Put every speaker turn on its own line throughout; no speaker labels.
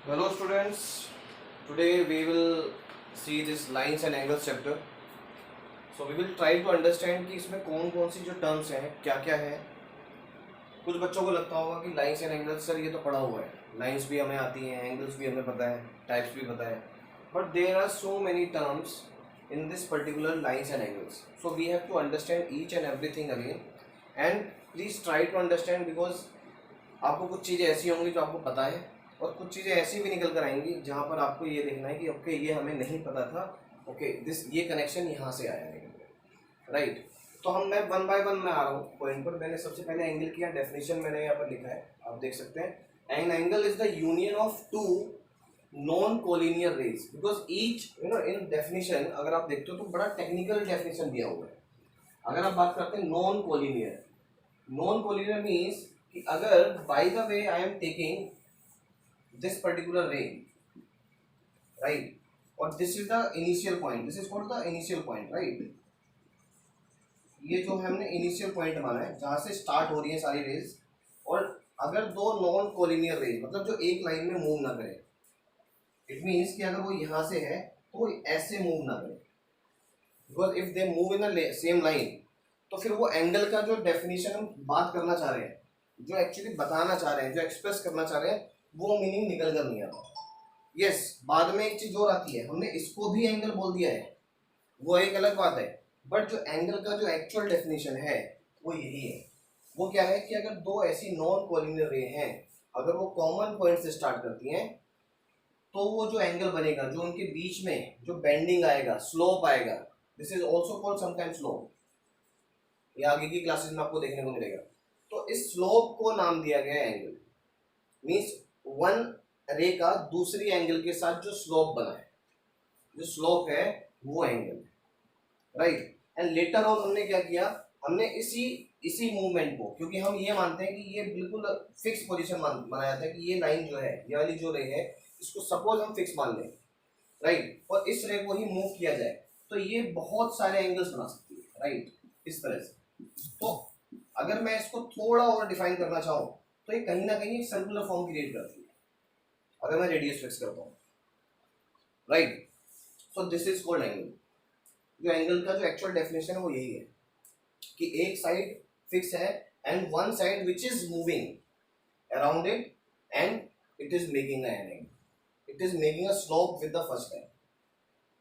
Hello students, today we will see this lines and angles chapter. So we will try to understand कि इसमें कौन कौन सी जो terms हैं क्या क्या है. कुछ बच्चों को लगता होगा कि लाइंस एंड एंगल्स सर ये तो पढ़ा हुआ है, लाइंस भी हमें आती हैं, एंगल्स भी हमें पता है, टाइप्स भी पता है, but there are so many terms in this particular lines and angles. So we have to understand each and everything again and please try to understand because आपको कुछ चीज़ें ऐसी होंगी जो आपको पता है और कुछ चीज़ें ऐसी भी निकल कर आएंगी जहाँ पर आपको ये देखना है कि ओके ये हमें नहीं पता था, ओके दिस ये कनेक्शन यहाँ से आया है, राइट. तो मैं वन बाय वन में आ रहा हूँ पॉइंट पर. मैंने सबसे पहले एंगल किया, डेफिनेशन मैंने यहाँ पर लिखा है, आप देख सकते हैं. An angle is the union of two non collinear rays because each in definition अगर आप देखते हो तो बड़ा टेक्निकल डेफिनेशन दिया हुआ है. अगर आप बात करते हैं non collinear, non collinear means कि अगर by the way I am taking this particular रे, राइट, और this is the initial point, this is called the initial point, right. ये जो हमने इनिशियल पॉइंट माना है जहां से स्टार्ट हो रही है सारी रेज, और अगर दो नॉन कोलिनियर रेज मतलब जो एक लाइन में मूव ना करे, इट मीन्स कि अगर वो यहाँ से है तो वो ऐसे मूव ना करे, because if they move in same line तो फिर वो एंगल का जो डेफिनेशन हम बात करना चाह रहे हैं, जो एक्चुअली बताना चाह रहे हैं, जो एक्सप्रेस करना चाह रहे हैं, वो मीनिंग निकल कर नहीं आता. यस, बाद में एक चीज और आती है, हमने इसको भी एंगल बोल दिया है, वो एक अलग बात है, बट जो एंगल का जो एक्चुअल डेफिनेशन है वो यही है. वो क्या है कि अगर दो ऐसी नॉन कोलिनियर रे हैं, अगर वो कॉमन पॉइंट से स्टार्ट करती हैं तो वो जो एंगल बनेगा, जो उनके बीच में जो बेंडिंग आएगा, स्लोप आएगा, this is also called sometimes slope. ये आगे की क्लासेस में आपको देखने को मिलेगा. तो इस स्लोप को नाम दिया गया एंगल. मीन्स वन रे का दूसरी एंगल के साथ जो स्लोप बना है, जो स्लोप है वो angle, right. And later on हमने क्या किया, हमने इसी मूवमेंट को, क्योंकि हम ये मानते हैं कि ये बिल्कुल फिक्स पोजीशन बनाया था कि ये लाइन जो है, ये वाली जो रे है, इसको सपोज हम फिक्स मान लें, राइट, और इस रे को ही मूव किया जाए तो ये बहुत सारे एंगल्स बना सकती है, राइट, इस तरह से. तो अगर मैं इसको थोड़ा और डिफाइन करना चाहूँ तो ये कहीं ना कहीं एक सर्कुलर फॉर्म क्रिएट करती है अगर मैं रेडियस फिक्स करता हूँ, right. So this is called angle. जो एंगल का जो एक्चुअल डेफिनेशन है वो यही है कि एक साइड फिक्स है and one side which is moving around it and it is making an angle, it is making a slope with the first line.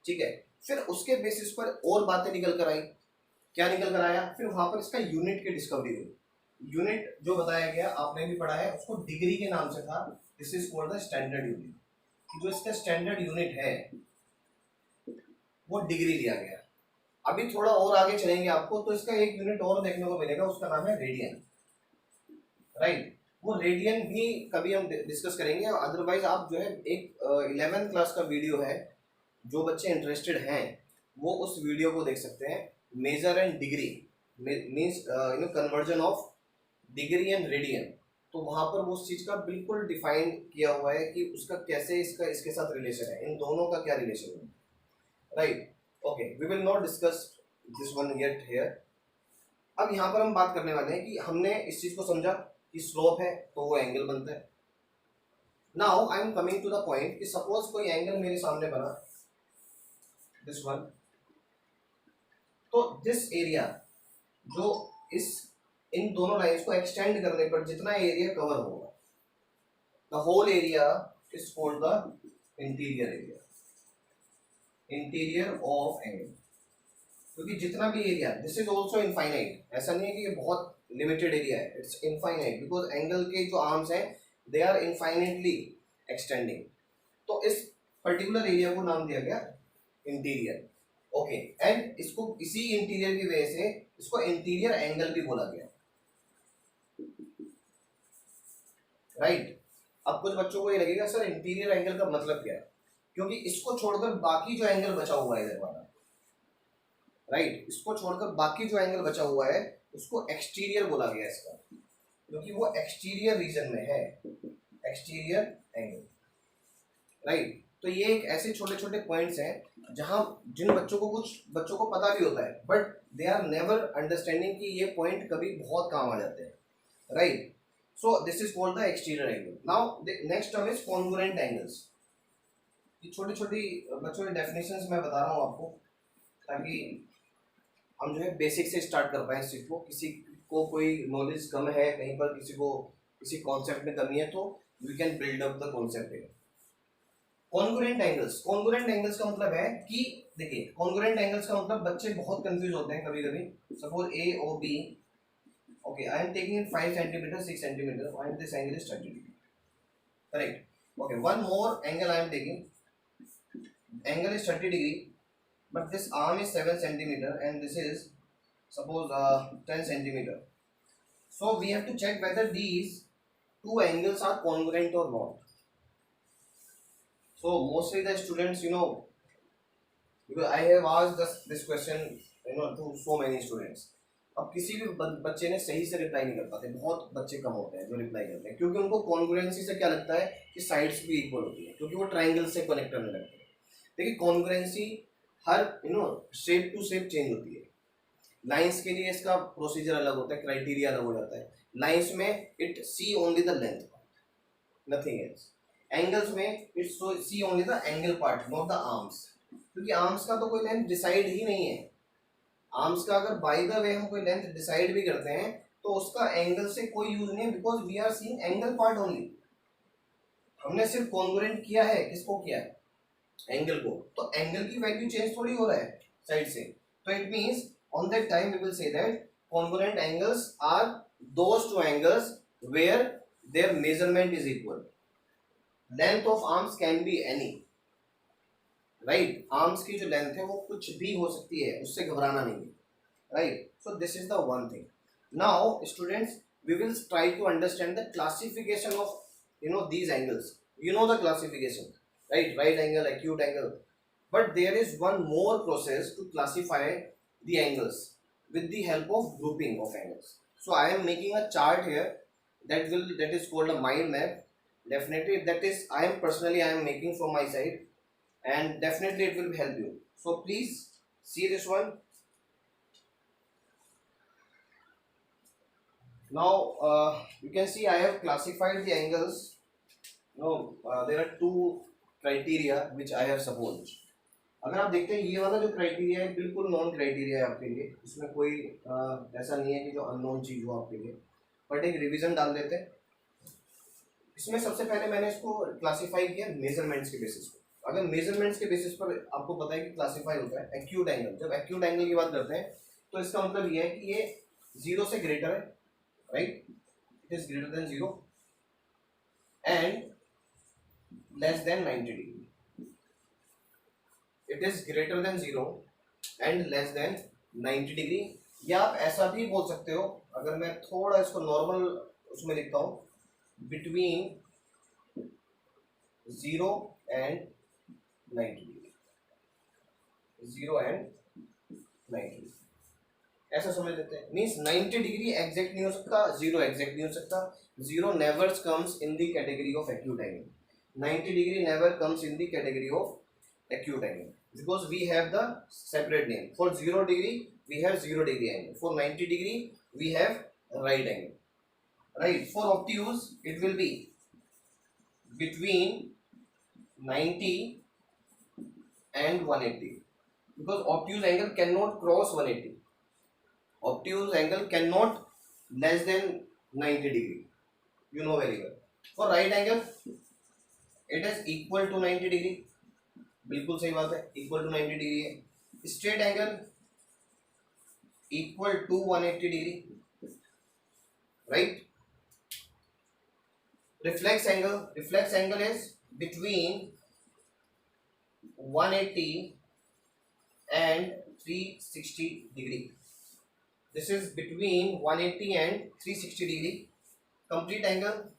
ठीक है. फिर उसके बेसिस पर और बातें निकल कर आई. क्या निकल कर आया, फिर वहां पर इसका यूनिट की डिस्कवरी हुई. यूनिट जो बताया गया आपने भी पढ़ा है, उसको डिग्री के नाम से था. This is called the standard unit. जो इसका स्टैंडर्ड यूनिट है वो डिग्री लिया गया. अभी थोड़ा और आगे चलेंगे आपको तो इसका एक यूनिट और देखने को मिलेगा, उसका नाम है रेडियन, राइट. वो रेडियन भी कभी हम डिस्कस करेंगे. अदरवाइज आप जो है एक 11th क्लास का वीडियो है, जो बच्चे इंटरेस्टेड हैं वो उस वीडियो को देख सकते हैं. Measure and degree means conversion of degree and radian. तो वहां पर वो उस चीज का बिल्कुल डिफाइन किया हुआ है कि उसका कैसे इसका इसके साथ रिलेशन है, इन दोनों का क्या रिलेशन है, right. Okay, we will not discuss this one yet here. अब यहाँ पर हम बात करने वाले हैं कि हमने इस चीज को समझा कि स्लोप है तो वो एंगल बनता है. Now I am coming to the point कि सपोज कोई एंगल मेरे सामने बना, दिस वन. तो दिस एरिया जो इस इन दोनों लाइंस को एक्सटेंड करने पर जितना एरिया कवर होगा, the whole area is called the interior area, interior of angle. क्योंकि जितना भी area, this is also infinite, ऐसा नहीं है कि ये बहुत लिमिटेड एरिया है, इट्स इनफाइनाइट बिकॉज एंगल के जो आर्म्स हैं दे आर इनफाइनाइटली एक्सटेंडिंग. तो इस पर्टिकुलर एरिया को नाम दिया गया इंटीरियर. ओके, एंड इसको इसी इंटीरियर की वजह से इसको इंटीरियर एंगल भी बोला गया, राइट. अब कुछ बच्चों को ये लगेगा सर इंटीरियर एंगल का मतलब क्या है, क्योंकि इसको छोड़कर बाकी जो एंगल बचा हुआ है इधर वाला, राइट, इसको छोड़कर बाकी जो एंगल बचा हुआ है उसको एक्सटीरियर बोला गया इसका, क्योंकि वो एक्सटीरियर रीजन में है, एक्सटीरियर एंगल, राइट. तो ये एक ऐसे छोटे छोटे पॉइंट्स हैं जहां जिन बच्चों को कुछ बच्चों को पता भी होता है but they are never understanding कि ये पॉइंट कभी बहुत काम आ जाते हैं, right. So this is called the exterior angle. Now the next term is congruent angles. ये छोटी छोटी बच्चों की डेफिनेशंस मैं बता रहा हूँ आपको, ताकि हम जो है बेसिक से स्टार्ट कर पाए इस चीज को. किसी को कोई नॉलेज कम है कहीं पर, किसी को किसी कॉन्सेप्ट में कमी है, तो we can build up the concept है. Congruent angles. कॉन्ग्रुएंट एंगल्स का मतलब है कि देखिए, कॉन्ग्रुएंट एंगल्स का मतलब बच्चे बहुत कंफ्यूज होते हैं कभी कभी. Suppose A O B, okay, I am taking in 5 centimeters, 6 centimeters, and this angle is 30 degree. Correct. Okay, one more angle I am taking. Angle is 30 degree, but this arm is 7 centimeter, and this is suppose 10 centimeter. So we have to check whether these two angles are congruent or not. So mostly the students, because I have asked this question, to so many students. अब किसी भी बच्चे ने सही से reply नहीं कर पाते. बहुत बच्चे कम होते हैं जो रिप्लाई करते हैं, क्योंकि उनको कॉन्ग्रुएंसी से क्या लगता है कि साइड्स भी इक्वल होती है, क्योंकि वो ट्रायंगल से कनेक्ट करने लगते हैं. देखिए, कॉन्ग्रुएंसी हर शेप टू शेप चेंज होती है. लाइंस के लिए इसका प्रोसीजर अलग होता है, क्राइटेरिया अलग हो जाता है. लाइंस में it see only the length part, nothing else. Angles में it see only the angle part, not the arms, क्योंकि आर्म्स का तो कोई लेंथ डिसाइड ही नहीं है. आर्म्स का अगर बाय द वे हम कोई लेंथ डिसाइड भी करते हैं तो उसका एंगल से कोई यूज नहीं है, because we are seeing angle part only. हमने सिर्फ कॉन्ग्रुएंट किया है, किसको किया है, एंगल को. तो एंगल की वैल्यू चेंज थोड़ी हो रहा है साइड से. तो it means on that time we will say that congruent angles are those two angles where their measurement is equal. Length of arms can be any, right. Arms की जो length है वो कुछ भी हो सकती है, उससे घबराना नहीं है, right. So this is the one thing. Now students, we will try to understand the classification of these angles. You know the classification, right angle, acute angle, but there is one more process to classify the angles with the help of grouping of angles. So I am making a chart here that is called a mind map. Definitely that is I am making from my side, and definitely it will help you. So please see this one. Now you can see I have classified the angles. There are two criteria which I have supposed. अगर आप देखते हैं, ये वाला जो criteria है बिल्कुल non criteria है आपके लिए. इसमें कोई ऐसा नहीं है कि जो अननोन चीज़ हो आपके लिए. बट एक रिवीजन डाल देते हैं. इसमें सबसे पहले मैंने इसको क्लासीफाई किया मेजरमेंट्स के बेसिस पर. अगर मेजरमेंट्स के बेसिस पर आपको पता है कि क्लासीफाई होता है एक्यूट एंगल. जब एक्यूट एंगल की बात करते हैं तो इसका मतलब ये है कि ये 0 से ग्रेटर है, right. It is greater than 0 and less than 90 degree. It is greater than 0 and less than 90 degree. या आप ऐसा भी बोल सकते हो, अगर मैं थोड़ा इसको नॉर्मल उसमें लिखता हूँ, between 0 and 90 degree. 0 and 90 degree ऐसा समझ लेते हैं. मीन्स 90 डिग्री एग्जैक्ट नहीं हो सकता, 0 एग्जैक्ट नहीं हो सकता. 0 never comes in the category of acute angle. 90 degree never comes in the category of acute angle, because we have the separate name. For 0 degree we have 0 degree angle, for 90 degree we have right angle, right. For obtuse it will be between 90 and 180, because obtuse angle cannot cross 180. Obtuse angle cannot less than 90 degree, you know very well. For right angle it is equal to 90 degree. बिल्कुल सही बात है, equal to 90 degree है. Straight angle equal to 180 degree, right. Reflex angle is between 180 and 360 degree. This is between 180 and 360 degree. Complete angle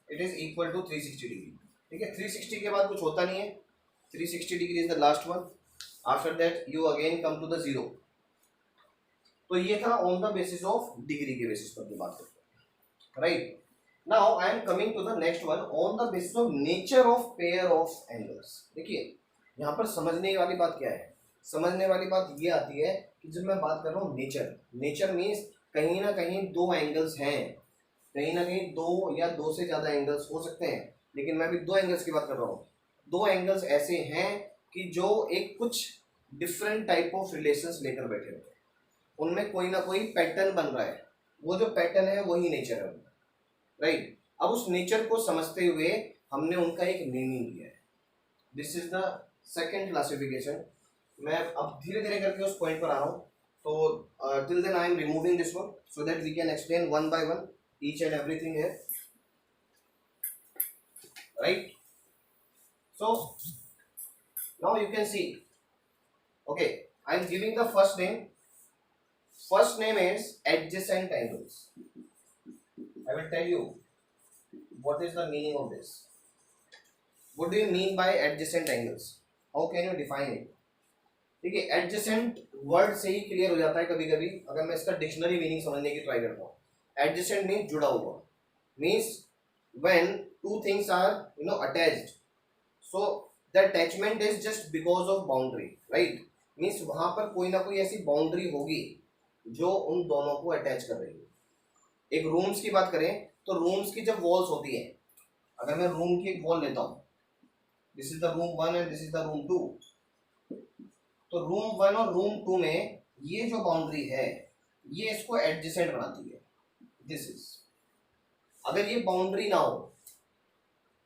it is equal to 360 degree. ठीक है, 360 के बाद कुछ होता नहीं है. 360 degree is the last one. After that you again come to the 0. तो ये था on the basis of degree के बेसिस पर जो बात करते हैं, right. Now I am coming to the next one, on the basis of nature of pair of angles. देखिए, यहाँ पर समझने वाली बात क्या है. समझने वाली बात ये आती है कि जब मैं बात कर रहा हूँ नेचर मीन्स कहीं ना कहीं दो एंगल्स हैं. कहीं ना कहीं दो या दो से ज़्यादा एंगल्स हो सकते हैं, लेकिन मैं अभी दो एंगल्स की बात कर रहा हूँ। दो एंगल्स ऐसे हैं कि जो एक कुछ डिफरेंट टाइप ऑफ रिलेशंस लेकर बैठे होते हैं, उनमें कोई ना कोई पैटर्न बन रहा है, वो जो पैटर्न है वही नेचर है उनका, राइट। अब उस नेचर को समझते हुए हमने उनका एक मीनिंग दिया है। This is the second classification. मैं अब धीरे धीरे करके उस पॉइंट पर आ रहा हूँ, तो till then I am removing this one so that we can explain one by one each and everything है, right. So now you can see, okay, I am giving the first name. First name is adjacent angles. I will tell you what is the meaning of this. What do you mean by adjacent angles? How can you define it? ठीक है, adjacent word से ही clear हो जाता है कभी कभी, अगर मैं इसका डिक्शनरी मीनिंग समझने की ट्राई करता हूँ। adjacent मीन्स जुड़ा हुआ, means when two things are attached, so the attachment is just because of boundary, right? Means वहां पर कोई ना कोई ऐसी बाउंड्री होगी जो उन दोनों को अटैच कर रही है। एक रूम्स की बात करें तो रूम्स की जब वॉल्स होती है, अगर मैं रूम की एक वॉल लेता हूँ, this is the room 1 and this is the room 2, तो रूम 1 और रूम 2 में ये जो बाउंड्री है ये इसको एडजेसेंट बनाती है। दिस इज, अगर ये बाउंड्री ना हो,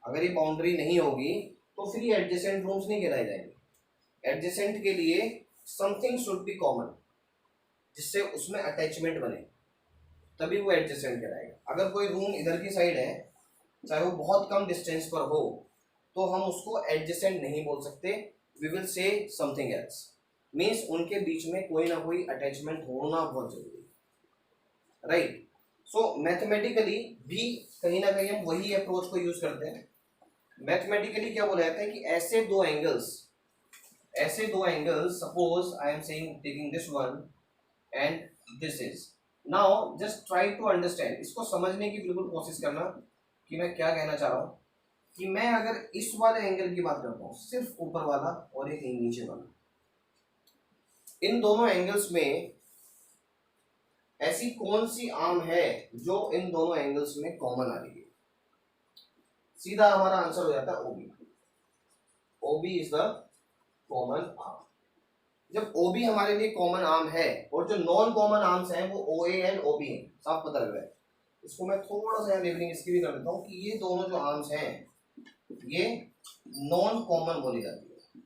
अगर ये बाउंड्री नहीं होगी तो फिर ये एडजेसेंट रूम्स नहीं गिराए जाएंगे। एडजेसेंट के लिए समथिंग शुड बी कॉमन, जिससे उसमें अटैचमेंट बने, तभी वो एडजेसेंट कहलाएगा। अगर कोई रूम इधर की साइड है, चाहे वो बहुत कम डिस्टेंस पर हो, तो हम उसको एडजेसेंट नहीं बोल सकते, we will say something else. Means उनके बीच में कोई ना कोई अटैचमेंट होना बहुत जरूरी है, राइट। सो मैथमेटिकली भी कहीं ना कहीं हम वही अप्रोच को यूज करते हैं। मैथमेटिकली क्या बोला जाता है कि ऐसे दो angles, suppose I am saying taking this one and this is, now just try to understand, इसको समझने की बिल्कुल कोशिश करना कि मैं क्या कहना चाह रहा हूँ। कि मैं अगर इस वाले एंगल की बात करता हूँ, सिर्फ ऊपर वाला और एक नीचे वाला, इन दोनों एंगल्स में ऐसी कौन सी आर्म है जो इन दोनों एंगल्स में कॉमन आ रही है? सीधा हमारा आंसर हो जाता है ओबी। ओबी इज द कॉमन आर्म। जब OB हमारे लिए कॉमन आर्म है, और जो नॉन कॉमन आर्म्स हैं वो OA एंड OB हैं, साफ पता लग रहा है। इसको मैं थोड़ा सा लेबलिंग इसकी भी कर देता हूँ कि ये दोनों जो आर्म्स हैं ये नॉन कॉमन बोली जाती है।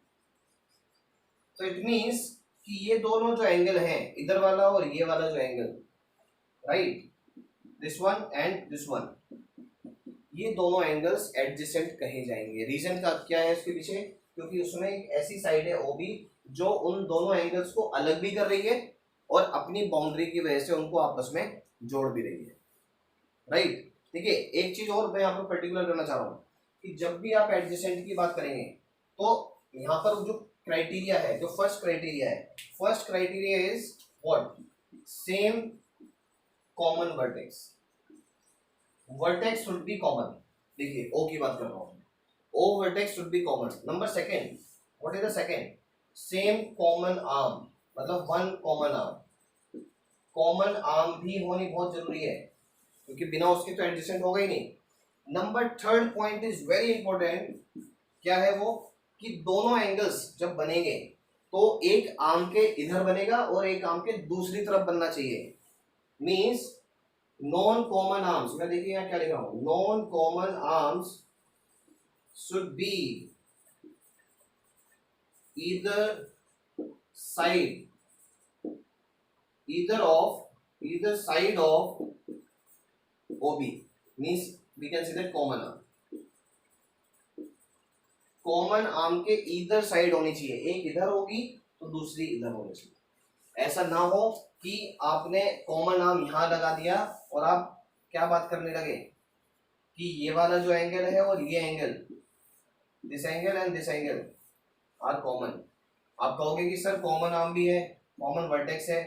तो इट मीन्स कि ये दोनों जो एंगल हैं, इधर वाला और ये वाला जो angle, right, this one and this one, ये दोनों एंगल्स एडजेसेंट कहे जाएंगे। रीजन का क्या है इसके पीछे? क्योंकि उसमें एक ऐसी साइड है OB जो उन दोनों एंगल्स को अलग भी कर रही है और अपनी बाउंड्री की वजह से उनको आपस में जोड़ भी रही है, राइट। ठीक है, एक चीज और मैं यहाँ पर पर्टिकुलर करना चाह रहा हूँ कि जब भी आप एडजेसेंट की बात करेंगे तो यहाँ पर जो क्राइटेरिया है, जो first criteria is what? Same common vertex. Vertex should be common. देखिए O की बात कर रहा हूँ, O vertex should be common. Number second, what is the second? Same common arm, मतलब one common arm. Common arm भी होनी बहुत जरूरी है, क्योंकि बिना उसके तो एडजेसेंट होगा ही नहीं। Number third point is very important, क्या है वो? कि दोनों एंगल्स जब बनेंगे तो एक आर्म के इधर बनेगा और एक आर्म के दूसरी तरफ बनना चाहिए। मीन्स नॉन कॉमन आर्म्स, मैं देखिए यहाँ क्या लिख रहा हूं, non common arms should be either side, either side of OB, means we can say that common arm। Common arm के इधर साइड होनी चाहिए, एक इधर होगी तो दूसरी इधर होनी चाहिए। ऐसा ना हो कि आपने कॉमन आर्म यहां लगा दिया और आप क्या बात करने लगे कि ये वाला जो एंगल है और ये angle, this angle and this angle are common. आप कहोगे कि सर कॉमन आर्म भी है, कॉमन वर्टेक्स है,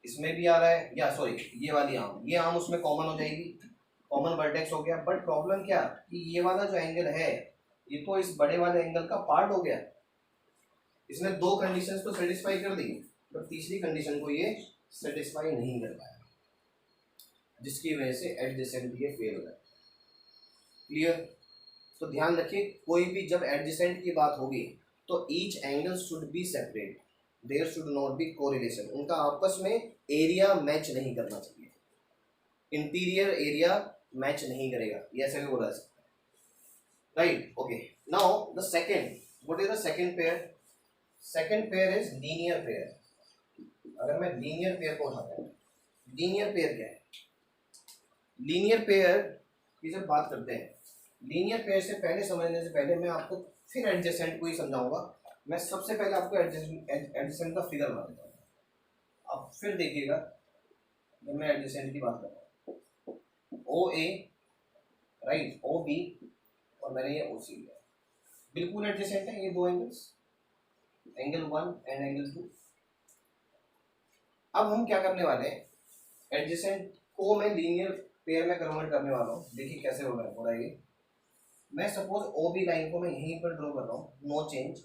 इसमें भी आ रहा है, या सॉरी ये वाली आर्म, ये आर्म उसमें कॉमन हो जाएगी, कॉमन वर्टेक्स हो गया। बट प्रॉब्लम क्या कि ये वाला जो एंगल है ये तो इस बड़े वाले एंगल का पार्ट हो गया। इसने दो कंडीशंस तो सेटिस्फाई कर दी, पर तीसरी कंडीशन को ये सेटिस्फाई नहीं कर पाया। जिसकी वजह से एडजेसेंट ये फेल हो जाए। क्लियर? तो ध्यान रखिए, कोई भी जब एडजेसेंट की बात होगी तो each angle should be separate, there should not be correlation. उनका आपस में एरिया मैच नहीं करना चाहिए, इंटीरियर एरिया मैच नहीं करेगा, ये ऐसे भी बोला जा सकता है। Right? Okay, now the second, what is the second pair? Second pair is linear pair. अगर मैं लीनियर पेयर को उठाता हूँ, लीनियर पेयर क्या है? लीनियर पेयर की जब बात करते हैं, लीनियर पेयर से पहले समझने से पहले मैं आपको फिर एडजेसेंट को ही समझाऊंगा। मैं सबसे पहले आपको एडजेसेंट का फिगर बता देता हूँ, आप फिर देखिएगा जब मैं एडजेसेंट की बात कर रहा हूँ। ओ ए, राइट, ओ बी, और मैंने ये ओ सी लिया, बिल्कुल एडजेसेंट है ये दो एंगल्स, एंगल 1 एंड एंगल 2। अब हम क्या करने वाले हैं, एडजेसेंट को मैं लीनियर पेयर में कन्वर्ट करने वाला हूँ। देखिए कैसे होगा हो रहा है ये। मैं सपोज ओ बी लाइन को मैं यहीं पर ड्रॉ कर रहा हूँ, नो चेंज।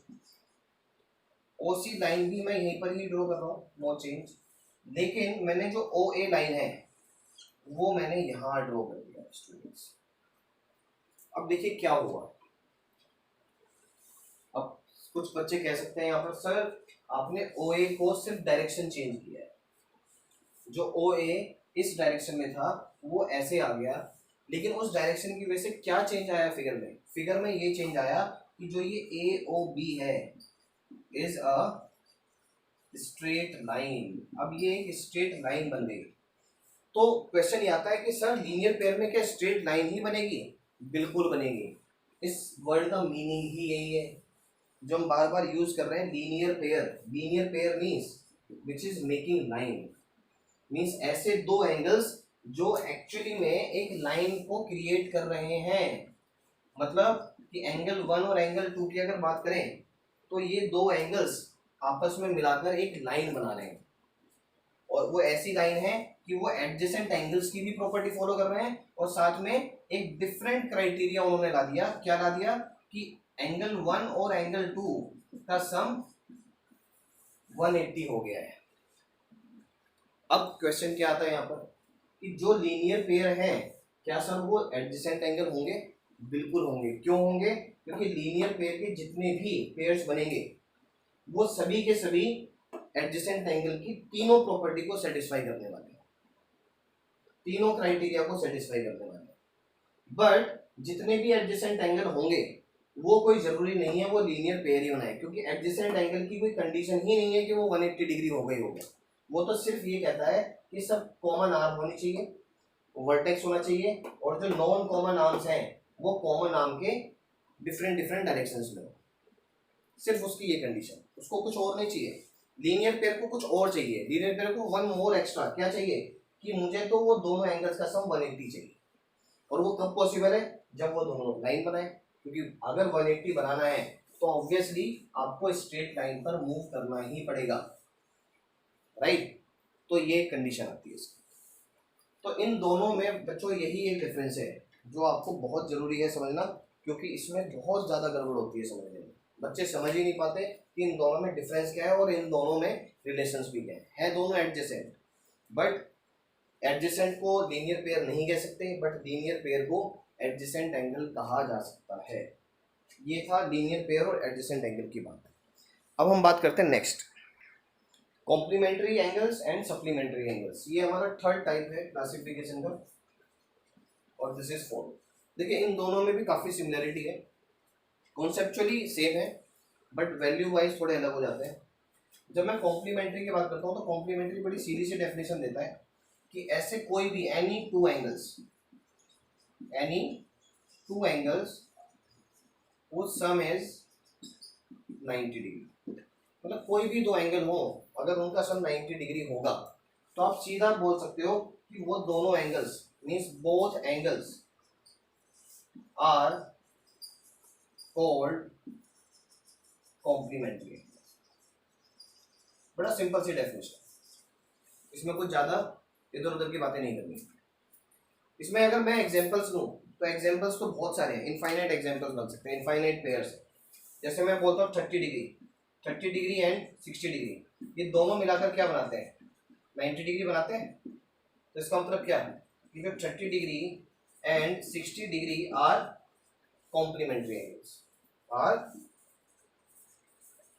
ओ सी लाइन भी मैं यहीं पर ही ड्रॉ कर रहा हूँ, नो चेंज। लेकिन मैंने जो ओ ए लाइन है वो मैंने यहाँ ड्रॉ कर दिया स्टूडेंट्स। अब देखिए क्या हुआ। अब कुछ बच्चे कह सकते हैं यहाँ पर, सर आपने ओ ए को सिर्फ डायरेक्शन चेंज किया है, जो ओ ए इस डायरेक्शन में था वो ऐसे आ गया, लेकिन उस डायरेक्शन की वजह से क्या चेंज आया फिगर में? फिगर में ये चेंज आया कि जो ये ए ओ बी है इज अ स्ट्रेट लाइन। अब ये एक स्ट्रेट लाइन बन गई। तो क्वेश्चन ये आता है कि सर लीनियर पेयर में क्या स्ट्रेट लाइन ही बनेगी? बिल्कुल बनेगी। इस वर्ड का मीनिंग ही यही है जो हम बार बार यूज कर रहे हैं, linear pair. Linear pair means which is making line, means ऐसे दो एंगल्स जो एक्चुअली में एक लाइन को क्रिएट कर रहे हैं। मतलब कि एंगल 1 और एंगल 2 की अगर बात करें तो ये दो एंगल्स आपस में मिलाकर एक लाइन बना रहे हैं, और वो ऐसी लाइन है कि वो एडजेसेंट एंगल्स की भी प्रॉपर्टी फॉलो कर रहे हैं, और साथ में एक डिफरेंट क्राइटेरिया उन्होंने ला दिया। क्या ला दिया? कि एंगल 1 और एंगल 2 का सम 180 हो गया है। अब क्वेश्चन क्या आता है यहाँ पर कि जो लीनियर पेयर है क्या सर वो एडजेसेंट एंगल होंगे? बिल्कुल होंगे। क्यों होंगे? क्योंकि लीनियर पेयर के जितने भी पेयर्स बनेंगे वो सभी के सभी एडजेसेंट एंगल की तीनों प्रॉपर्टी को सेटिस्फाई करने वाले हैं, तीनों क्राइटेरिया को सेटिस्फाई करने वाले हैं। बट जितने भी एडजेसेंट एंगल होंगे वो कोई जरूरी नहीं है वो लीनियर पेयर ही बनाए, क्योंकि एडजेसेंट एंगल की कोई कंडीशन ही नहीं है कि वो 180 डिग्री हो गई होगा। वो तो सिर्फ ये कहता है कि सब कॉमन आर्म होनी चाहिए, वर्टेक्स होना चाहिए, और जो नॉन कॉमन आर्म्स हैं वो कॉमन आर्म के डिफरेंट डिफरेंट डायरेक्शंस में हो। सिर्फ उसकी ये कंडीशन, उसको कुछ और नहीं चाहिए। लीनियर पेयर को कुछ और चाहिए, लीनियर पेयर को वन मोर एक्स्ट्रा। क्या चाहिए? कि मुझे तो वो दोनों एंगल्स का सम 180 चाहिए। और वो कब पॉसिबल है? जब वो दोनों लाइन बनाए, क्योंकि अगर 180 बनाना है तो ऑब्वियसली आपको स्ट्रेट लाइन पर मूव करना ही पड़ेगा, राइट? तो ये कंडीशन आती है इसकी। तो इन दोनों में बच्चों यही एक डिफरेंस है जो आपको बहुत जरूरी है समझना, क्योंकि इसमें बहुत ज़्यादा गड़बड़ होती है समझने में। बच्चे समझ ही नहीं पाते कि इन दोनों में डिफरेंस क्या है और इन दोनों में रिलेशंस भी क्या है दोनों एडजेसेंट। बट एडजेसेंट को लीनियर पेयर नहीं कह सकते, बट लीनियर पेयर को एडजेसेंट एंगल कहा जा सकता है। ये था लीनियर पेयर और एडजेसेंट एंगल की बात। अब हम बात करते हैं next, complementary angles and supplementary angles. ये हमारा थर्ड टाइप है क्लासिफिकेशन का, और दिस इज फोर्थ। देखिए इन दोनों में भी काफ़ी सिमिलरिटी है, कॉन्सेप्चुअली सेम है, बट वैल्यू वाइज थोड़े अलग हो जाते हैं। जब मैं कॉम्प्लीमेंट्री की बात करता हूँ तो कॉम्प्लीमेंट्री बड़ी सीधी सी डेफिनेशन देता है कि ऐसे कोई भी any two angles whose sum is 90 degree. मतलब कोई भी दो एंगल हो, अगर उनका सम 90 डिग्री होगा तो आप सीधा बोल सकते हो कि वो दोनों angles means both angles are called complementary. बड़ा सिंपल सी डेफिनेशन, इसमें कुछ ज़्यादा इधर उधर की बातें नहीं करनी। इसमें अगर मैं एग्जांपल्स लूँ तो एग्जांपल्स तो बहुत सारे हैं, इनफाइनाइट एग्जांपल्स बन सकते हैं, इनफाइनाइट पेयर्स। जैसे मैं बोलता हूँ 30 डिग्री एंड 60 डिग्री, ये दोनों मिलाकर क्या बनाते हैं? 90 डिग्री बनाते हैं। तो इसका मतलब क्या है? कि जो 30 degree and 60 degree are complementary angles, are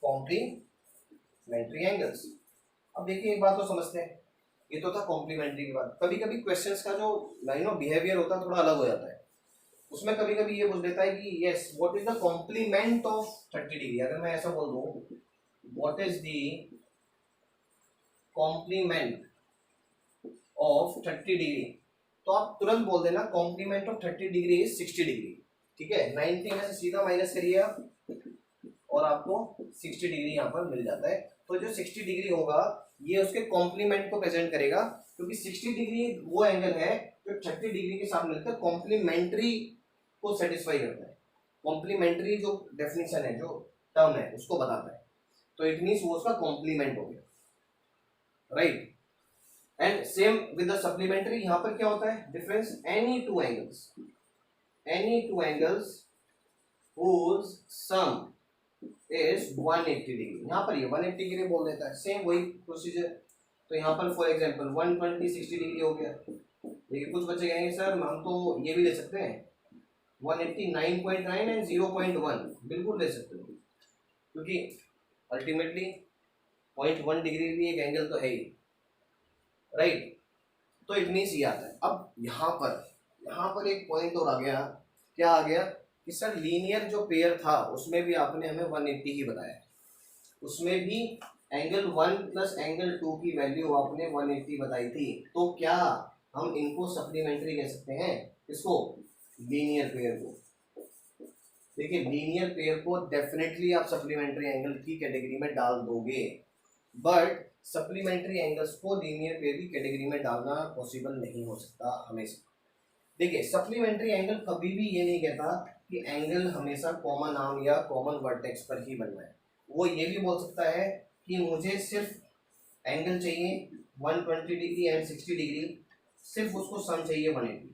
complementary angles. अब देखिए एक बात तो समझते हैं, ये तो था कॉम्प्लीमेंट्री की बात। कभी कभी क्वेश्चंस का जो लाइन ऑफ बिहेवियर होता है थोड़ा अलग हो जाता है। उसमें कभी कभी ये पूछ देता है कि yes what is the complement of 30 degree. अगर मैं ऐसा बोल दूं what is the complement of 30 degree, तो आप तुरंत बोल देना complement of 30 degree is 60 degree. ठीक है, 90 में से सीधा माइनस करिए आप और आपको 60 डिग्री यहाँ पर मिल जाता है। तो जो 60 डिग्री होगा ये उसके कॉम्प्लीमेंट को प्रेजेंट करेगा, क्योंकि 60 डिग्री वो एंगल है जो 30 डिग्री के साथ मिलकर कॉम्प्लीमेंट्री को सेटिस्फाई करता है। कॉम्प्लीमेंट्री जो डेफिनेशन है, जो टर्म है, उसको बताता है। तो इट मीन्स वो उसका कॉम्प्लीमेंट हो गया, right. And same with the supplementary, यहाँ पर क्या होता है difference, any two angles whose sum is 180 degree. यहाँ पर ये 180 डिग्री बोल देता है, सेम वही प्रोसीजर। तो यहाँ पर फॉर एग्जांपल 120 60 डिग्री हो गया। देखिए कुछ बच्चे कहेंगे सर हम तो ये भी ले सकते हैं 189.9 एंड 0.1, बिल्कुल ले सकते हो, क्योंकि अल्टीमेटली 0.1 डिग्री भी एक एंगल तो है ही, राइट। तो इट मीन्स ये आता है। अब यहाँ पर एक पॉइंट और आ गया, क्या आ गया कि सर लीनियर जो पेयर था उसमें भी आपने हमें 180 ही बताया, उसमें भी एंगल 1 प्लस एंगल 2 की वैल्यू आपने 180 बताई थी। तो क्या हम इनको सप्लीमेंट्री कह सकते हैं? इसको लीनियर पेयर को। देखिए लीनियर पेयर को डेफिनेटली आप सप्लीमेंट्री एंगल की कैटेगरी में डाल दोगे, बट सप्लीमेंट्री एंगल्स को लीनियर पेयर की कैटेगरी में डालना पॉसिबल नहीं हो सकता हमेशा। देखिए सप्लीमेंट्री एंगल कभी भी ये नहीं कहता कि एंगल हमेशा कॉमन आर्म या कॉमन वर्टेक्स पर ही बनना है। वो ये भी बोल सकता है कि मुझे सिर्फ एंगल चाहिए 120 डिग्री एंड 60 डिग्री, सिर्फ उसको सम चाहिए 180।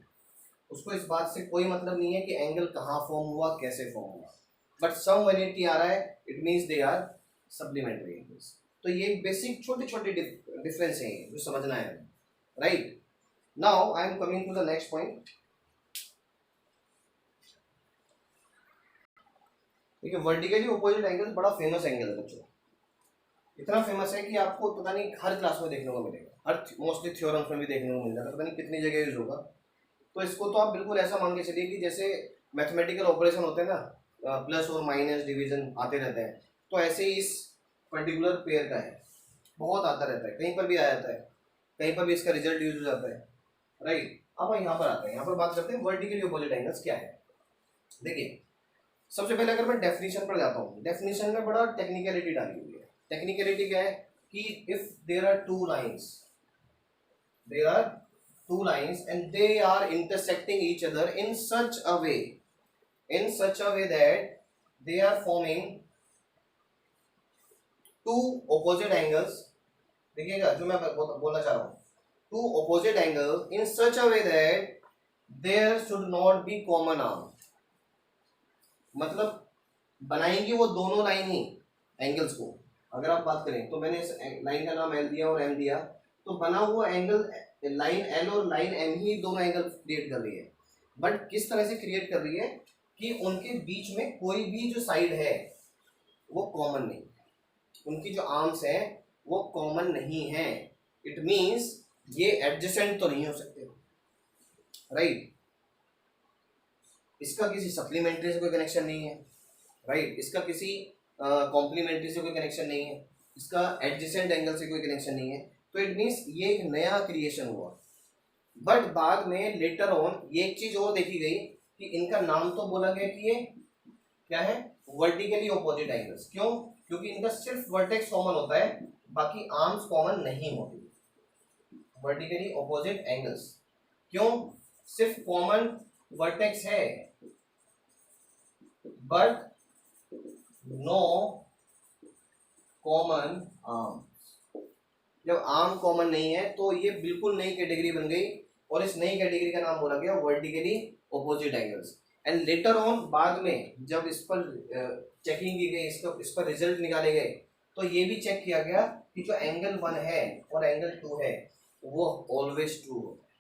उसको इस बात से कोई मतलब नहीं है कि एंगल कहाँ फॉर्म हुआ, कैसे फॉर्म हुआ, बट सम 180 आ रहा है, it means they are supplementary angles. तो ये बेसिक छोटे छोटे डिफरेंस हैं जो समझना है, right. Now I am coming to the next point. देखिए वर्टिकली अपोजिट एंगल बड़ा फेमस एंगल है बच्चों, इतना फेमस है कि आपको पता नहीं हर क्लास में देखने को मिलेगा, हर मोस्टली थ्योरम्स में भी देखने को मिल जाता है, पता नहीं कितनी जगह यूज होगा। तो इसको तो आप बिल्कुल ऐसा मान के चलिए कि जैसे मैथमेटिकल ऑपरेशन होते हैं ना, प्लस और माइनस डिवीजन आते रहते हैं, तो ऐसे ही इस पर्टिकुलर पेयर का है, बहुत आता रहता है, कहीं पर भी आ जाता है, कहीं पर भी इसका रिजल्ट यूज हो जाता है, राइट। अब यहाँ पर आते हैं, यहाँ पर बात करते हैं वर्टिकली अपोजिट एंगल्स क्या है। देखिए सबसे पहले अगर मैं डेफिनेशन पर जाता हूँ, डेफिनेशन में बड़ा टेक्निकलिटी डाली हुई है। टेक्निकलिटी क्या है कि if there are two lines and they are intersecting each other in such a way that they are forming two opposite angles. देखिएगा जो मैं बोलना चाह रहा हूँ, two opposite angles in such a way that there should not be common arm. मतलब बनाएंगे वो दोनों लाइन ही एंगल्स को। अगर आप बात करें तो मैंने इस लाइन का नाम एल दिया और एम दिया, तो बना हुआ एंगल लाइन एल और लाइन एम ही दोनों एंगल क्रिएट कर रही है, बट किस तरह से क्रिएट कर रही है कि उनके बीच में कोई भी जो साइड है वो कॉमन नहीं, उनकी जो आर्म्स हैं वो कॉमन नहीं है। इट मीन्स ये एडजेसेंट तो नहीं हो सकते, राइट। इसका किसी सप्लीमेंट्री से कोई कनेक्शन नहीं है, राइट। इसका किसी कॉम्प्लीमेंट्री से कोई कनेक्शन नहीं है, इसका एडजेसेंट एंगल से कोई कनेक्शन नहीं है। तो इट मीन्स ये एक नया क्रिएशन हुआ, बट बाद में लेटर ऑन ये एक चीज और देखी गई कि इनका नाम तो बोला गया कि ये क्या है, वर्टिकली ऑपोजिट एंगल्स। क्यों? क्योंकि इनका सिर्फ वर्टेक्स कॉमन होता है, बाकी आर्म्स कॉमन नहीं होती। वर्टिकली ऑपोजिट एंगल्स क्यों? सिर्फ कॉमन वर्टेक्स है बट नो कॉमन आर्म। जब आर्म कॉमन नहीं है तो ये बिल्कुल नई कैटेगरी बन गई, और इस नई कैटेगरी का नाम बोला गया vertically opposite angles. And later on बाद में जब इस पर चेकिंग की गई, इस पर रिजल्ट निकाले गए, तो ये भी चेक किया गया कि जो एंगल 1 है और एंगल 2 है वो ऑलवेज ट्रू होता है,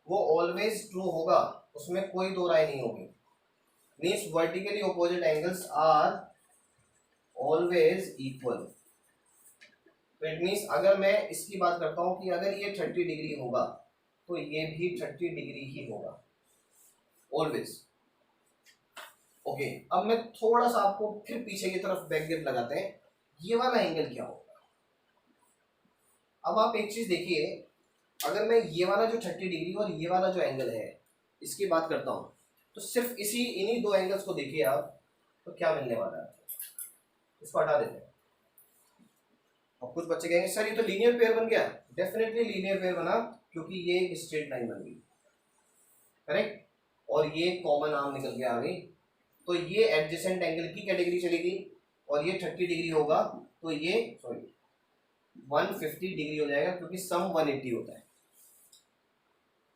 वो ऑलवेज ट्रू होगा, उसमें कोई दो राय नहीं होगी। Means vertically opposite angles are always equal. तो इट मीन्स अगर मैं इसकी बात करता हूं कि अगर ये 30 डिग्री होगा तो ये भी 30 डिग्री ही होगा ऑलवेज। ओके, अब मैं थोड़ा सा आपको फिर पीछे की तरफ बैकग्राउंड लगाते हैं, ये वाला एंगल क्या होगा। अब आप एक चीज देखिए, अगर मैं ये वाला जो 30 डिग्री और ये वाला जो एंगल है इसकी बात करता हूं, तो सिर्फ इन्हीं दो एंगल्स को देखिए आप, तो क्या मिलने वाला है। इसको हटा देते हैं। अब कुछ बच्चे कहेंगे सर ये तो लीनियर पेयर बन गया। डेफिनेटली लीनियर पेयर बना, क्योंकि ये एक स्ट्रेट लाइन बन गई, करेक्ट, और ये कॉमन आर्म निकल के आ गई, तो ये एडजेसेंट एंगल की कैटेगरी चलेगी। और ये 30 डिग्री होगा तो ये 150 डिग्री हो जाएगा, क्योंकि सम 180 होता है।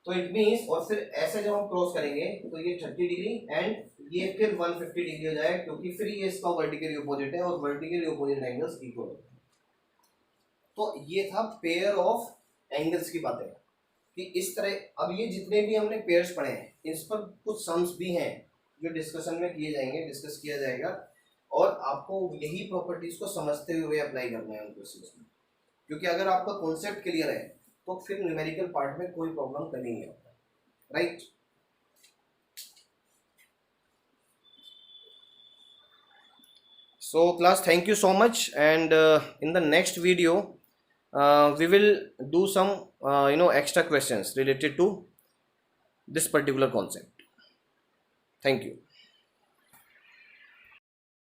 तो इट मीन्स, और फिर ऐसे जब हम क्रॉस करेंगे तो ये 30 डिग्री एंड ये फिर 150 डिग्री हो जाएगा, क्योंकि फिर ये इसका वर्टिकली अपोजिट है और वर्टिकली अपोजिट एंगल्स इक्वल होते हैं। तो ये था पेयर ऑफ एंगल्स की बातें, कि इस तरह। अब ये जितने भी हमने पेयर्स पढ़े हैं, इस पर कुछ सम्स भी हैं जो डिस्कशन में किए जाएंगे, डिस्कस किया जाएगा, और आपको यही प्रॉपर्टीज को समझते हुए अप्लाई करना है उन क्वेश्चंस में। क्योंकि अगर आपका कॉन्सेप्ट क्लियर है तो फिर न्यूमेरिकल पार्ट में कोई प्रॉब्लम करनी नहीं होता, right. So class, thank you so much, and in the next video we will do some extra questions related to this particular concept. Thank you.